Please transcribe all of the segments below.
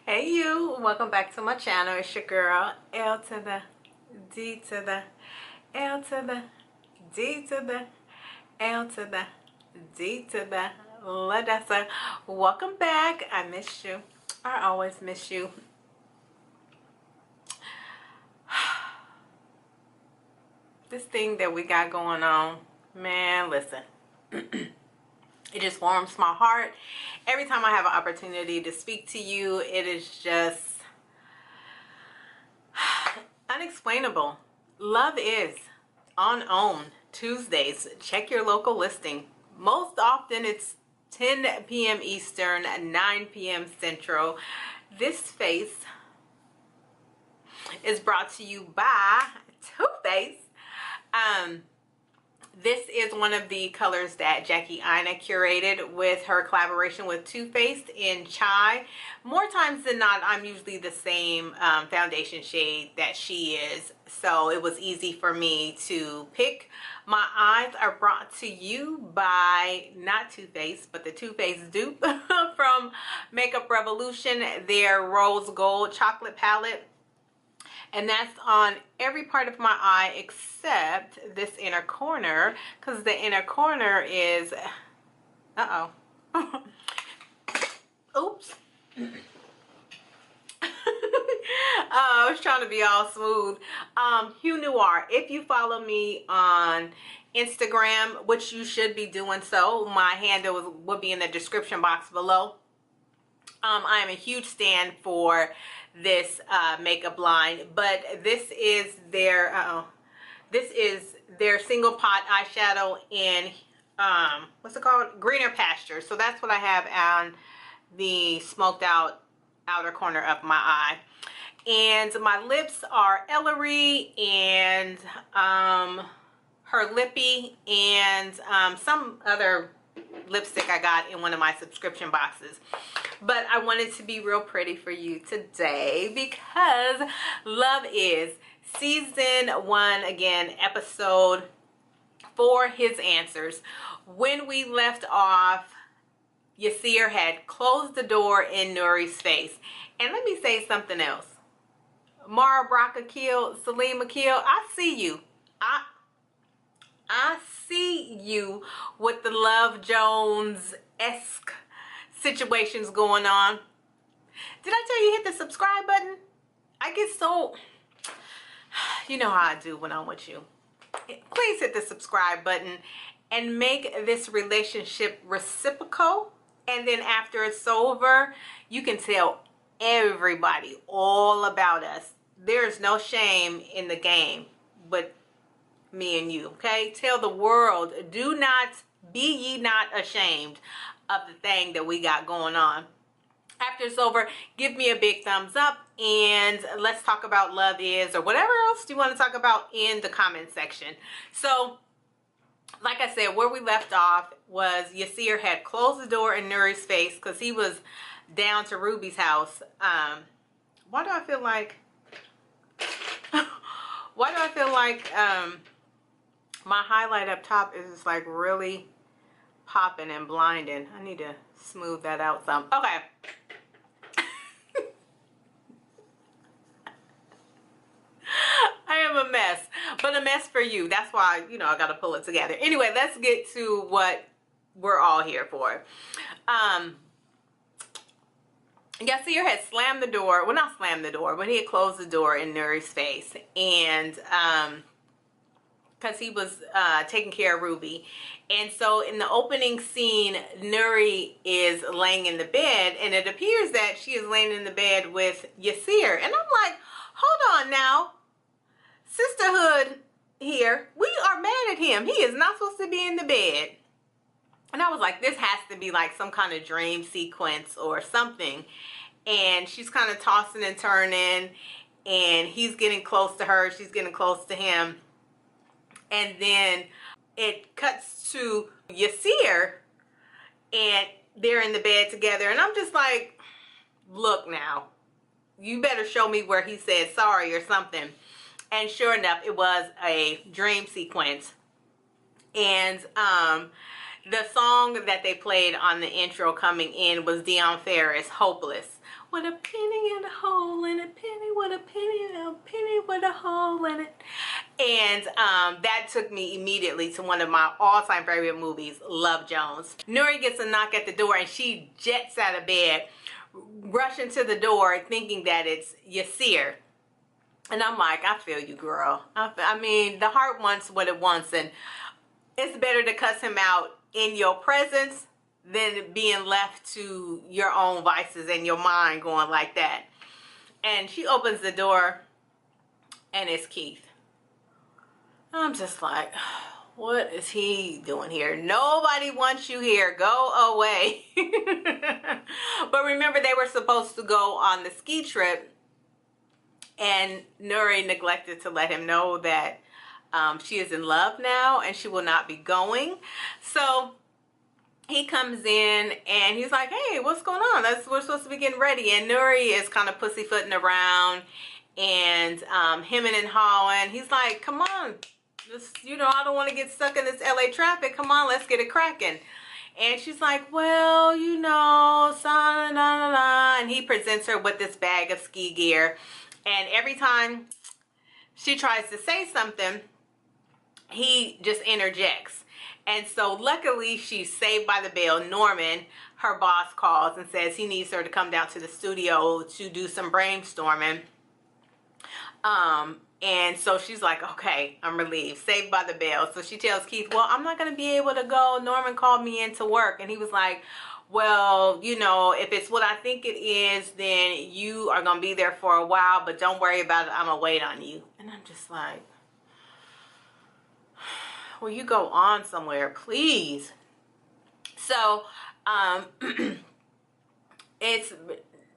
Hey you, welcome back to my channel. It's your girl, L to the D to the L to the D to the L to the D to the Ladessa. Welcome back. I missed you. I always miss you. This thing that we got going on, man, listen. It just warms my heart. Every time I have an opportunity to speak to you, it is just unexplainable. Love is on OWN Tuesdays. Check your local listing. Most often it's 10 p.m. Eastern, 9 p.m. Central. This face is brought to you by Too Faced. This is one of the colors that Jackie Aina curated with her collaboration with Too Faced in Chai. More times than not, I'm usually the same foundation shade that she is, so it was easy for me to pick. My eyes are brought to you by not Too Faced, but the Too Faced dupe from Makeup Revolution, their Rose Gold Chocolate Palette. And that's on every part of my eye except this inner corner, because the inner corner is, oops. I was trying to be all smooth. Hue Noir. If you follow me on Instagram, which you should be doing so, my handle will be in the description box below. I am a huge stan for this makeup line, but this is their single pot eyeshadow in what's it called, Greener Pasture. So that's what I have on the smoked out outer corner of my eye. And my lips are Ellery and her lippy and some other lipstick I got in one of my subscription boxes. But I wanted to be real pretty for you today because Love Is season 1, again, episode 4, His Answers. When we left off, Yasir had closed the door in Nuri's face. And let me say something else. Mara Brock Akil, Salim Akil, I see you. I see you with the Love Jones-esque situations going on. Did I tell you hit the subscribe button? I get so, you know how I do when I'm with you. Please hit the subscribe button and make this relationship reciprocal. And then after it's over, you can tell everybody all about us. There's no shame in the game but me and you, okay? Tell the world, do not, be ye not ashamed of the thing that we got going on. After it's over, give me a big thumbs up and let's talk about Love Is or whatever else you want to talk about in the comment section. So like I said, where we left off was Yasir had closed the door in Nuri's face because he was down to Ruby's house. Why do I feel like my highlight up top is just like really popping and blinding? I need to smooth that out some. Okay. I am a mess, but a mess for you. That's why, you know, I got to pull it together. Anyway, let's get to what we're all here for. Yasir had slammed the door. Well, not slammed the door, but he had closed the door in Nuri's face. And because he was taking care of Ruby. And so in the opening scene, Nuri is laying in the bed, and it appears that she is laying in the bed with Yasir. And I'm like, hold on now. Sisterhood here. We are mad at him. He is not supposed to be in the bed. And I was like, this has to be like some kind of dream sequence or something. And she's kind of tossing and turning, and he's getting close to her. She's getting close to him. And then it cuts to Yasir, and they're in the bed together. And I'm just like, look now, you better show me where he said sorry or something. And sure enough, it was a dream sequence. And the song that they played on the intro coming in was Dion Ferris, Hopeless, with a penny and a hole in it, penny with a penny and a penny with a hole in it. And that took me immediately to one of my all-time favorite movies, Love Jones. Nuri gets a knock at the door and she jets out of bed, rushing to the door thinking that it's Yasir. And I'm like, I feel you, girl. I mean, the heart wants what it wants, and it's better to cuss him out in your presence than being left to your own vices and your mind going like that. And she opens the door and it's Keith. I'm just like, what is he doing here? Nobody wants you here. Go away. But remember, they were supposed to go on the ski trip, and Nuri neglected to let him know that she is in love now and she will not be going. So he comes in and he's like, hey, what's going on? We're supposed to be getting ready. And Nuri is kind of pussyfooting around and hemming and hawing. He's like, come on, I don't want to get stuck in this LA traffic. Come on, let's get it cracking. And she's like, well, and he presents her with this bag of ski gear. And every time she tries to say something, he just interjects. And so luckily she's saved by the bell. Norman, her boss, calls and says he needs her to come down to the studio to do some brainstorming. And so she's like, okay, I'm relieved. Saved by the bell. So she tells Keith, well, I'm not going to be able to go. Norman called me in to work. And he was like, well, if it's what I think it is, then you are going to be there for a while, but don't worry about it. I'm going to wait on you. And I'm just like, will you go on somewhere, please? So,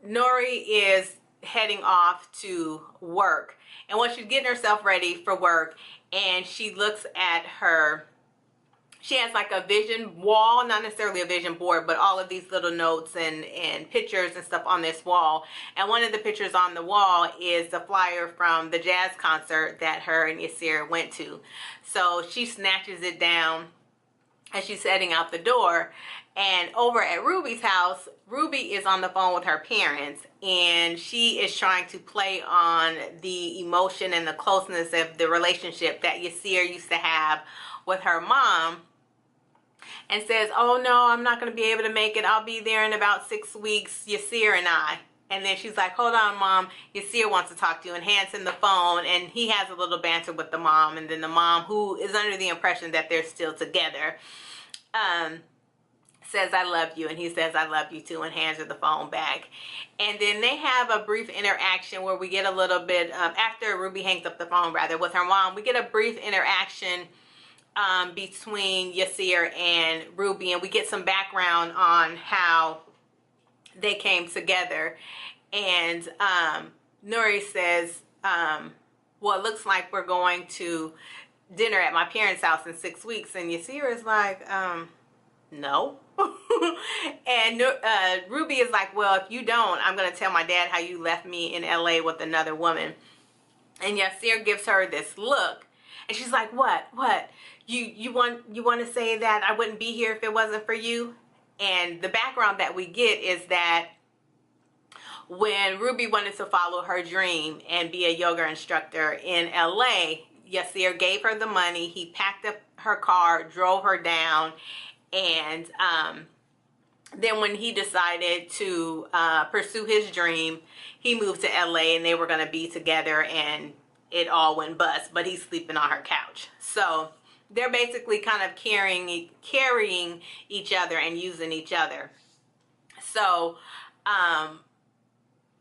Nuri is heading off to work. And when she's getting herself ready for work, and she looks at she has like a vision wall, not necessarily a vision board, but all of these little notes and pictures and stuff on this wall. And one of the pictures on the wall is the flyer from the jazz concert that her and Yasir went to. So she snatches it down and she's heading out the door. And over at Ruby's house, Ruby is on the phone with her parents, and she is trying to play on the emotion and the closeness of the relationship that Yasir used to have with her mom, and says, oh no, I'm not going to be able to make it. I'll be there in about 6 weeks, Yasir and I. And then she's like, hold on, Mom, Yasir wants to talk to you, and hands him the phone, and he has a little banter with the mom. And then the mom, who is under the impression that they're still together, says, I love you. And he says, I love you too, and hands her the phone back. And then they have a brief interaction where we get a little bit, after Ruby hangs up the phone, rather, with her mom, we get a brief interaction between Yasir and Ruby, and we get some background on how they came together. And Nuri says, well, it looks like we're going to dinner at my parents' house in 6 weeks. And Yasir is like, no. And Ruby is like, well, if you don't, I'm going to tell my dad how you left me in LA with another woman. And Yasir gives her this look, and she's like, what? You want to say that I wouldn't be here if it wasn't for you? And the background that we get is that when Ruby wanted to follow her dream and be a yoga instructor in LA, Yasir gave her the money. He packed up her car, drove her down, and then when he decided to pursue his dream, he moved to LA, and they were going to be together, and it all went bust, but he's sleeping on her couch. So they're basically kind of carrying each other and using each other. So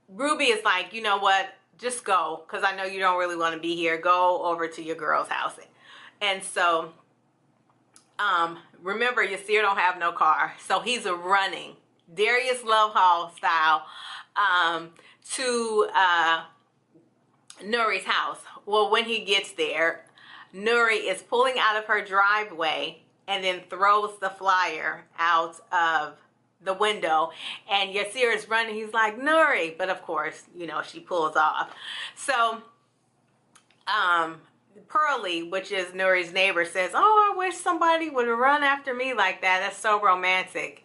Ruby is like, you know what, just go, because I know you don't really want to be here. Go over to your girl's house. And so remember, Yasir don't have no car, so he's running Darius Love Hall style to Nuri's house. Well, when he gets there, Nuri is pulling out of her driveway and then throws the flyer out of the window, and Yasir is running. He's like, Nuri, but of course, she pulls off. So Pearlie, which is Nuri's neighbor, says, oh, I wish somebody would run after me like that. That's so romantic.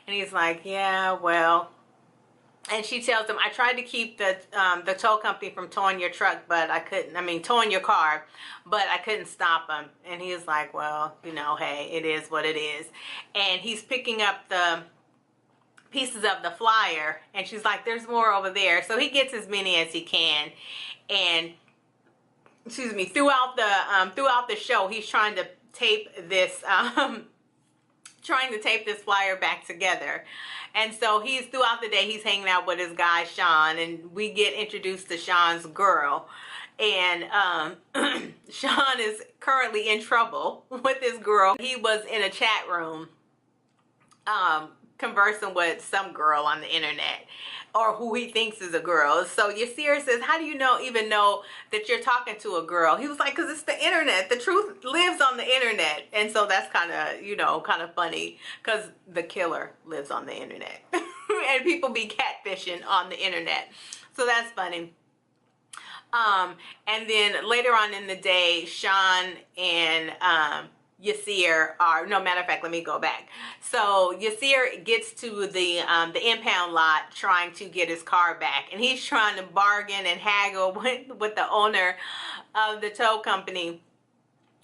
And he's like, yeah, well, And she tells him, I tried to keep the tow company from towing your truck, but I couldn't. I mean, towing your car, but I couldn't stop him. And he was like, well, you know, hey, it is what it is. And he's picking up the pieces of the flyer, and she's like, there's more over there. So he gets as many as he can. And excuse me, throughout the show, he's trying to tape this flyer back together. And so he's throughout the day, he's hanging out with his guy Sean, and we get introduced to Sean's girl. And Sean is currently in trouble with this girl. He was in a chat room conversing with some girl on the internet, or who he thinks is a girl. So Yasir says, how do you even know that you're talking to a girl? He was like, because it's the internet. The truth lives on the internet. And so that's kind of, you know, kind of funny, because the killer lives on the internet. And people be catfishing on the internet. So that's funny. And then later on in the day, Sean and Yasir are, no, matter of fact, let me go back. So Yasir gets to the impound lot trying to get his car back, and he's trying to bargain and haggle with the owner of the tow company.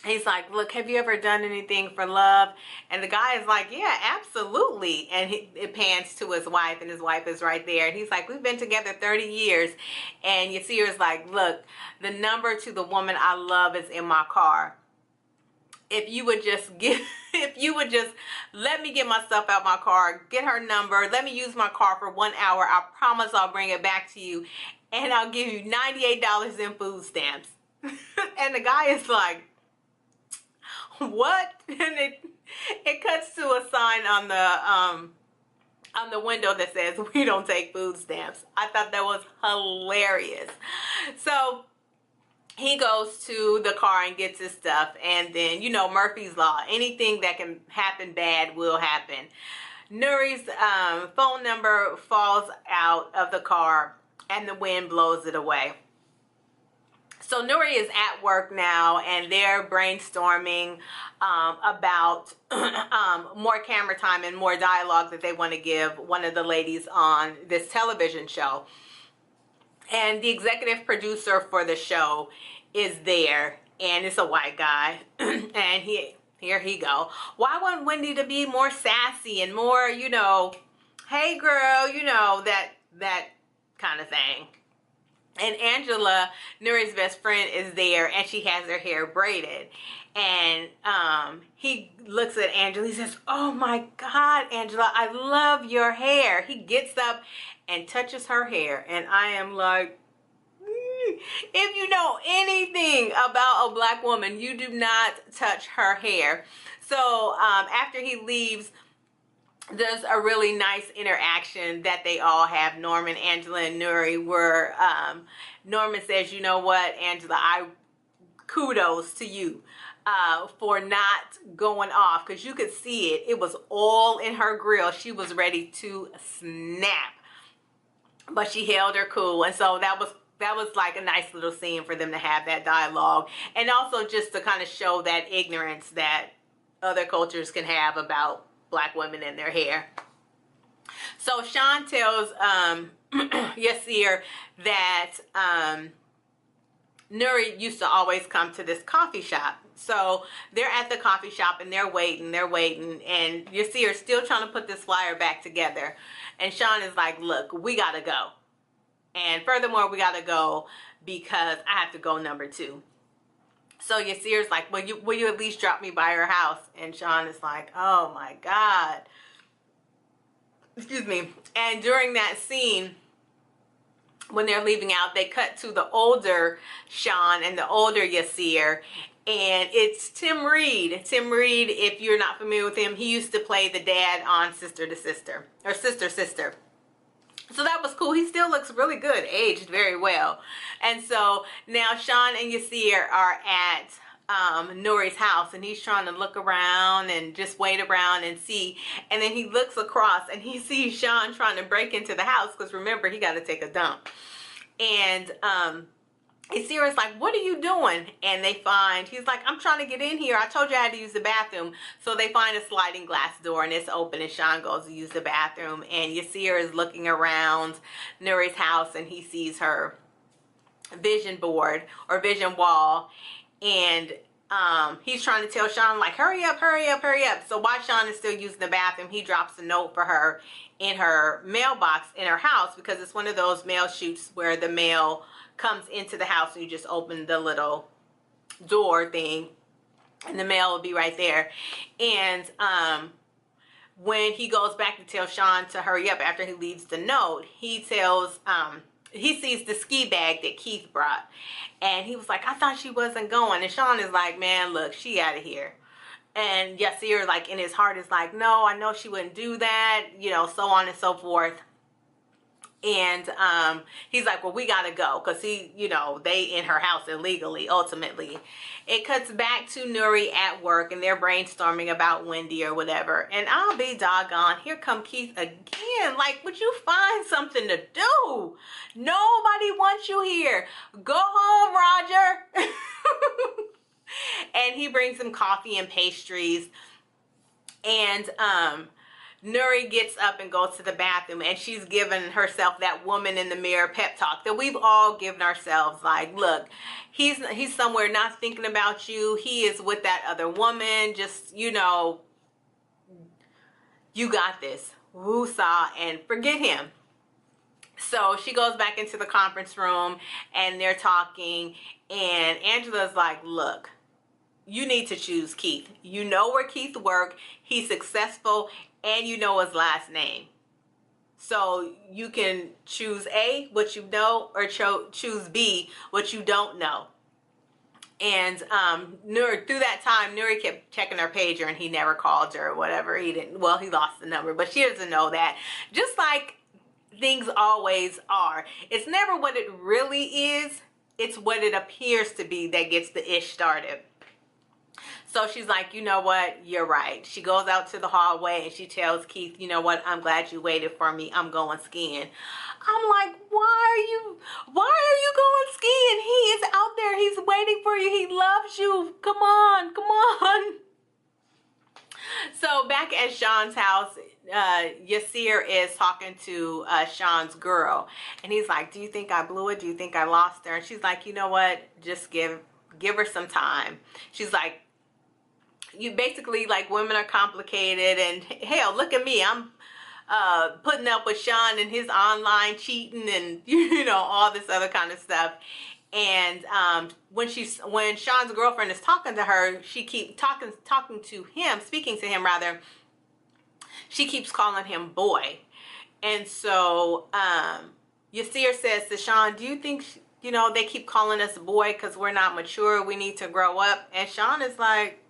He's like, look, have you ever done anything for love? And the guy is like, yeah, absolutely. And it pans to his wife, and his wife is right there. And he's like, we've been together 30 years. And Yasir is like, look, the number to the woman I love is in my car. If you would just let me get myself out my car, get her number, let me use my car for 1 hour, I promise I'll bring it back to you, and I'll give you $98 in food stamps. And the guy is like, what? And it cuts to a sign on the window that says, we don't take food stamps. I thought that was hilarious. So he goes to the car and gets his stuff, and then, you know, Murphy's Law. Anything that can happen bad will happen. Nuri's phone number falls out of the car, and the wind blows it away. So Nuri is at work now, and they're brainstorming about more camera time and more dialogue that they want to give one of the ladies on this television show. And the executive producer for the show is there, and it's a white guy. And here he go. Why want Wendy to be more sassy and more, you know, hey girl, you know, that kind of thing. And Angela, Nuri's best friend, is there, and she has her hair braided. And he looks at Angela. He says, oh my God, Angela, I love your hair. He gets up and touches her hair. And I am like, if you know anything about a black woman, you do not touch her hair. So after he leaves, there's a really nice interaction that they all have, Norman, Angela, and Nuri, where Norman says, you know what, Angela, kudos to you for not going off, because you could see it. It was all in her grill. She was ready to snap, but she held her cool. And so that was like a nice little scene for them to have that dialogue, and also just to kind of show that ignorance that other cultures can have about black women and their hair. So Sean tells Yasir that Nuri used to always come to this coffee shop. So they're at the coffee shop, and they're waiting, and Yasir is still trying to put this flyer back together. And Sean is like, look, we gotta go. And furthermore, we gotta go because I have to go number 2. So Yasir's like, will you at least drop me by her house? And Sean is like, oh my God. Excuse me. And during that scene, when they're leaving out, they cut to the older Sean and the older Yasir. And it's Tim Reed. Tim Reed, if you're not familiar with him, he used to play the dad on Sister to Sister, or Sister Sister. So that was cool. He still looks really good, aged very well. And so now Sean and Yasir are at Nuri's house, and he's trying to look around and just wait around and see. And then he looks across and he sees Sean trying to break into the house, because remember, he got to take a dump. And Yasir's like, what are you doing? And they find, he's like, I'm trying to get in here. I told you I had to use the bathroom. So they find a sliding glass door and it's open and Sean goes to use the bathroom. And Yasir is looking around Nuri's house and he sees her vision board or vision wall. And he's trying to tell Sean, like, hurry up, hurry up, hurry up. So while Sean is still using the bathroom, he drops a note for her in her mailbox in her house, because it's one of those mail chutes where the mail comes into the house and you just open the little door thing and the mail will be right there. And when he goes back to tell Sean to hurry up after he leaves the note, he tells he sees the ski bag that Keith brought, and he was like, I thought she wasn't going. And Sean is like, man, look, she out of here. And Yasir, like, in his heart is like, no, I know she wouldn't do that, you know, so on and so forth. And he's like, well, we gotta go, because he, you know, they in her house illegally. Ultimately, it cuts back to Nuri at work and they're brainstorming about Wendy or whatever. And I'll be doggone, here come Keith again. Like, would you find something to do? Nobody wants you here. Go home, Roger. And he brings him coffee and pastries. And Nuri gets up and goes to the bathroom, and she's given herself that woman in the mirror pep talk that we've all given ourselves. Like, look, he's somewhere not thinking about you. He is with that other woman. Just, you know, you got this. Woo-saw, and forget him. So she goes back into the conference room and they're talking, and Angela's like, look, you need to choose Keith. You know where Keith worked. He's successful, and you know his last name. So you can choose A, what you know, or choose B, what you don't know. And Nuri, through that time, Nuri kept checking her pager and he never called her or whatever. He didn't, well, he lost the number, but she doesn't know that. Just like things always are. It's never what it really is. It's what it appears to be that gets the ish started. So she's like, you know what? You're right. She goes out to the hallway and she tells Keith, you know what? I'm glad you waited for me. I'm going skiing. I'm like, why are you going skiing? He is out there. He's waiting for you. He loves you. Come on, come on. So back at Sean's house, Yasir is talking to Sean's girl. And he's like, do you think I blew it? Do you think I lost her? And she's like, you know what? Just give her some time. She's like, you basically, like, women are complicated, and hell, look at me, I'm putting up with Sean and his online cheating and, you know, all this other kind of stuff. And when Sean's girlfriend is talking to her, she keeps talking to him, speaking to him rather, she keeps calling him boy. And so Yasir says to Sean, do you think, you know, they keep calling us boy because we're not mature, we need to grow up? And Sean is like,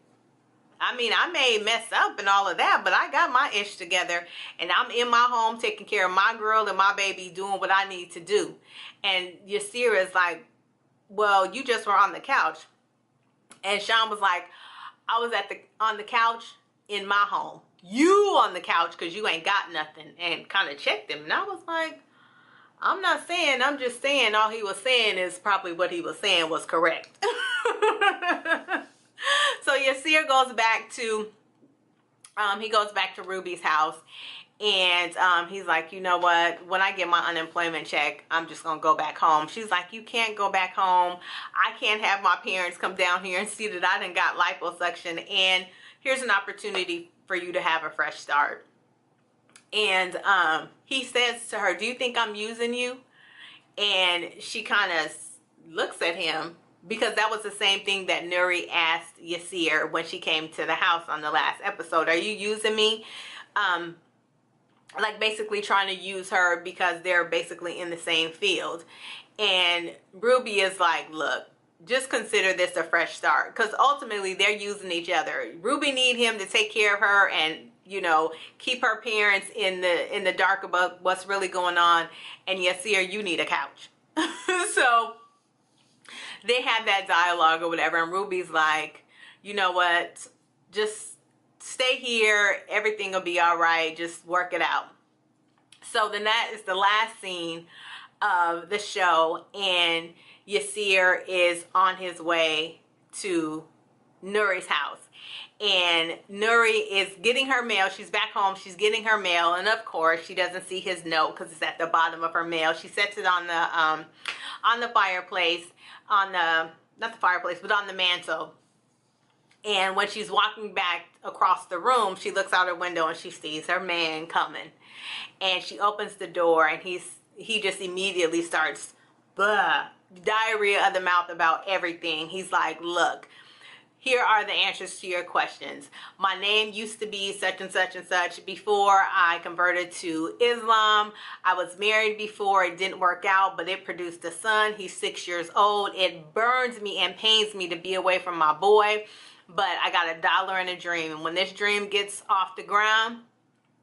I mean, I may mess up and all of that, but I got my ish together and I'm in my home taking care of my girl and my baby, doing what I need to do. And Yasir is like, well, you just were on the couch. And Sean was like, I was on the couch in my home. You on the couch because you ain't got nothing, and kind of checked him. And I was like, I'm not saying, I'm just saying all he was saying is probably what he was saying was correct. So Yasir goes back to, he goes back to Ruby's house, and he's like, you know what, when I get my unemployment check, I'm just gonna go back home. She's like, you can't go back home. I can't have my parents come down here and see that I done got liposuction, and here's an opportunity for you to have a fresh start. And he says to her, do you think I'm using you? And she kind of looks at him, because that was the same thing that Nuri asked Yasir when she came to the house on the last episode. Are you using me? Like, basically trying to use her because they're basically in the same field. And Ruby is like, look, just consider this a fresh start, because ultimately they're using each other. Ruby need him to take care of her and, you know, keep her parents in the dark about what's really going on. And Yasir, you need a couch. So they have that dialogue or whatever, and Ruby's like, you know what, just stay here, everything will be all right, just work it out. So then that is the last scene of the show, and Yasir is on his way to Nuri's house. And Nuri is getting her mail. She's back home. She's getting her mail, and of course, she doesn't see his note because it's at the bottom of her mail. She sets it on the fireplace, on the not the fireplace, but on the mantle. And when she's walking back across the room, she looks out her window and she sees her man coming. And she opens the door, and he just immediately starts diarrhea of the mouth about everything. He's like, look, here are the answers to your questions. My name used to be such and such and such before I converted to Islam. I was married before. It didn't work out, but it produced a son. He's 6 years old. It burns me and pains me to be away from my boy, but I got $1 in a dream. And when this dream gets off the ground,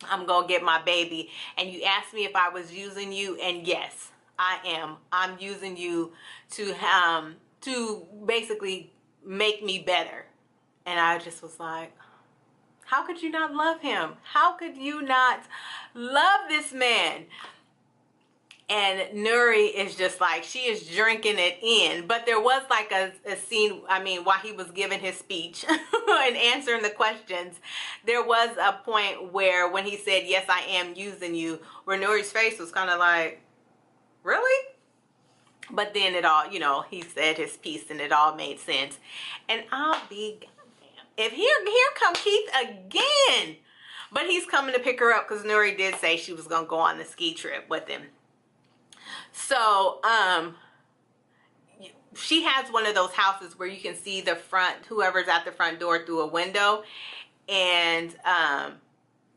I'm going to get my baby. And you asked me if I was using you, and yes, I am. I'm using you to basically make me better. And I just was like, how could you not love him? How could you not love this man? And Nuri is just like, she is drinking it in. But there was like a scene, I mean, while he was giving his speech and answering the questions, there was a point where when he said, yes, I am using you, where Nuri's face was kind of like, really? But then it all, you know, he said his piece and it all made sense. And I'll be goddamn if here come Keith again. But he's coming to pick her up because Nuri did say she was going to go on the ski trip with him. So, she has one of those houses where you can see the front, whoever's at the front door through a window. And,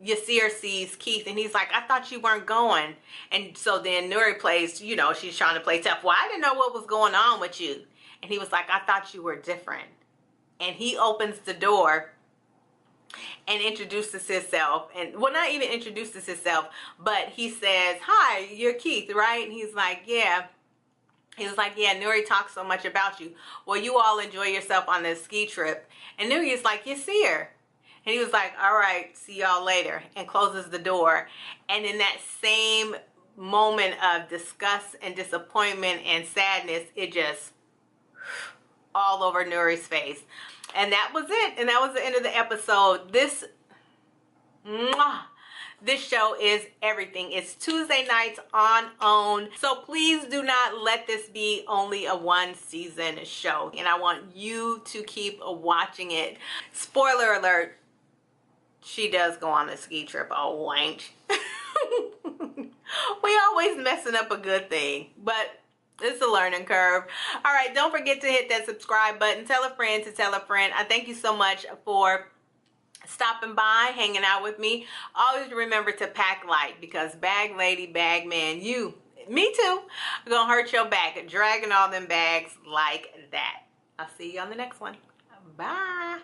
Yasir sees Keith and he's like, I thought you weren't going. And so then Nuri plays, you know, she's trying to play tough. Well, I didn't know what was going on with you. And he was like, I thought you were different. And he opens the door and introduces himself. And, well, not even introduces himself, but he says, hi, you're Keith, right? And he's like, yeah. He was like, yeah, Nuri talks so much about you. Well, you all enjoy yourself on this ski trip. And Nuri is like, Yasir. And he was like, all right, see y'all later, and closes the door. And in that same moment of disgust and disappointment and sadness, it just all over Nuri's face. And that was it. And that was the end of the episode. This show is everything. It's Tuesday nights on OWN. So please do not let this be only a one-season show. And I want you to keep watching it. Spoiler alert. She does go on a ski trip, oh wank. We always messing up a good thing, but it's a learning curve. All right, don't forget to hit that subscribe button. Tell a friend to tell a friend. I thank you so much for stopping by, hanging out with me. Always remember to pack light, because bag lady, bag man, me too, are gonna hurt your back dragging all them bags like that. I'll see you on the next one. Bye.